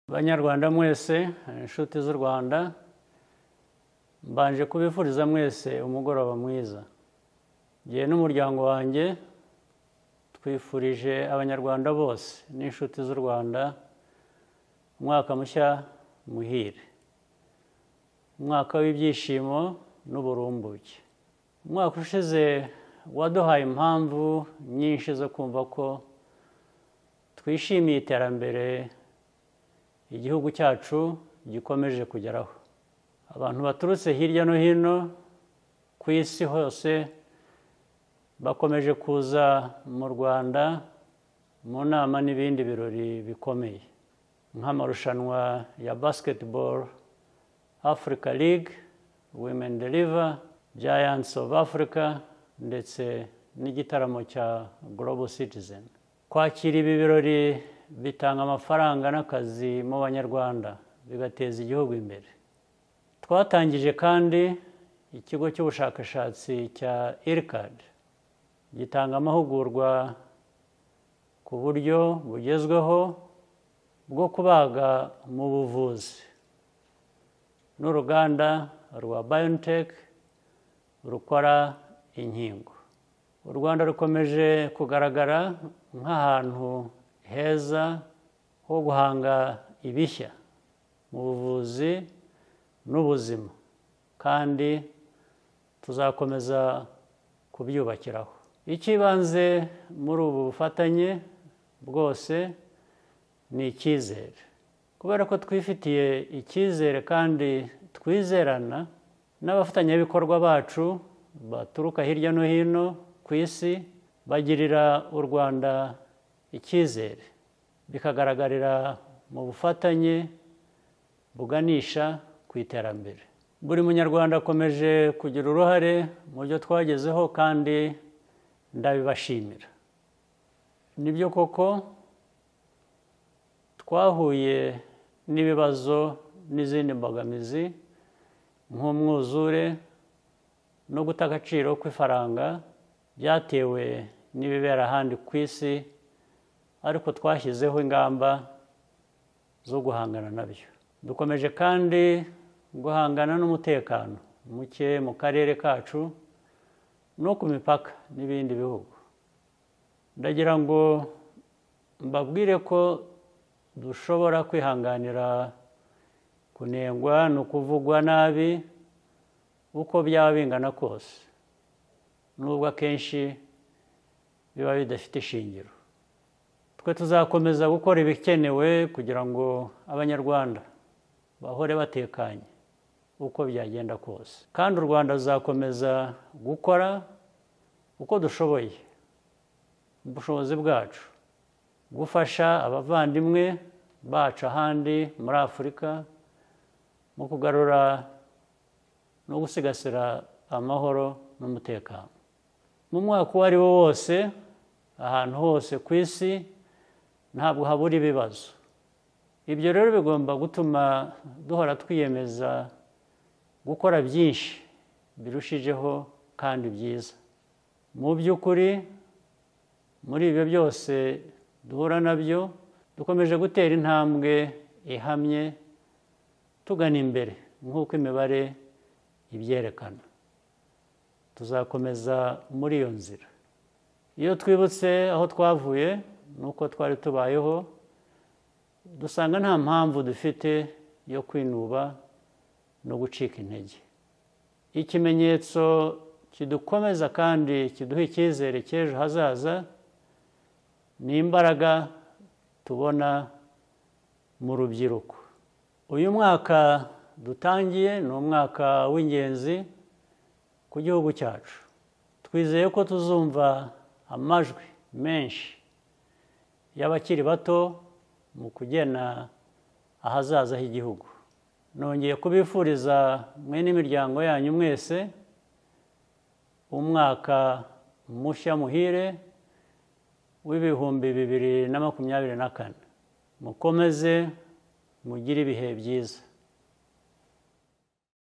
Banyarwanda mwese, inshuti z'u Rwanda, mbanje kubifuriza mwese umugoroba mwiza. Jye n'umuryango wanjye twifurije abanyarwanda bose n'inshuti z'u Rwanda umwaka mushya muhire. Umwaka w'ibyishimo n'uburumbuke. Umwaka ushize waduhaye impamvu nyinshi zo kumva ko twishimiye iterambere igihugu cyacu gikomeje kugeraho. Abantu baturutse hirya no hino ku isi hose bakomeje kuza mu Rwanda mu nama n'ibindi birori bikomeye nk'amarushanwa ya Basketball Africa League, Women Deliver, Giants of Africa ndetse n'igitaramo cya Global Citizen. Kwakira ibi birori bitanga amafaranga n'akazi mu Banyarwanda bigateza igihugu imbere. Twatangije kandi ikigo cy'ubushakashatsi cya IRCAD gitanga amahugurwa ku buryo bugezweho bwo kubaga mu buvuzi n'uruganda rwa BioNTech rukora inkingo. U Rwanda rukomeje kugaragara nk'ahantu heza ho guhanga ibishya mu buvuzi n'ubuzima, kandi tuzakomeza kubyubakiraho. Ikibanze muri ubu bufatanye bwose ni icyizere. Kubera ko twifitiye icyizere kandi twizerana n'abafatanyabikorwa bacu baturuka hirya no hino ku isi, bagirira u Rwanda icyizere, bikagaragarira mu bufatanye buganisha ku iterambere. Buri munyarwanda akomeje kugira uruhare mu byo twagezeho kandi ndabibashimira. Nibyo koko twahuye n'ibibazo n'izindi mbogamizi nk'umwuzure no guta agaciro kw'ifaranga byatewe n'ibibera ahandi ku isi, ariko twashyizeho ingamba zo guhangana nabyo. Dukomeje kandi guhangana n'umutekano muke mu karere kacu no ku mipaka n'ibindi bihugu. Ndagira ngo mbabwire ko dushobora kwihanganira kunengwa no kuvugwa nabi uko byaba bingana kose, nubwo akenshi biba bidafite ishingiro. Twe tuzakomeza gukora ibikenewe kugira ngo Abanyarwanda bahore batekanye uko byagenda kose, kandi u Rwanda ruzakomeza gukora uko dushoboye mu bushobozi bwacu, gufasha abavandimwe bacu ahandi muri Afurika mu kugarura no gusigasira amahoro n'umutekano. Mu mwaka uwo ari wo wose, ahantu hose ku isi, ntabwo habura ibibazo. Ibyo rero bigomba gutuma duhora twiyemeza gukora byinshi birushijeho kandi byiza. Mu by'ukuri, muri ibyo byose duhura nabyo, dukomeje gutera intambwe ihamye tugana imbere nk'uko imibare ibyerekana. Tuzakomeza muri iyo nzira. Iyo twibutse aho twavuye n'uko twari tubayeho, dusanga nta mpamvu dufite yo kwinuba no gucika intege. Ikimenyetso kidukomeza kandi kiduha icyizere cy'ejo hazaza ni imbaraga tubona mu rubyiruko. Uyu mwaka dutangiye ni umwaka w'ingenzi ku gihugu cyacu. Twizeye ko tuzumva amajwi menshi y'abakiri bato mu kugena ahazaza h'igihugu. Nongeye kubifuriza mwe n'imiryango yanyu mwese umwaka mushya muhire w'ibihumbi 2024. Mukomeze mugire ibihe byiza.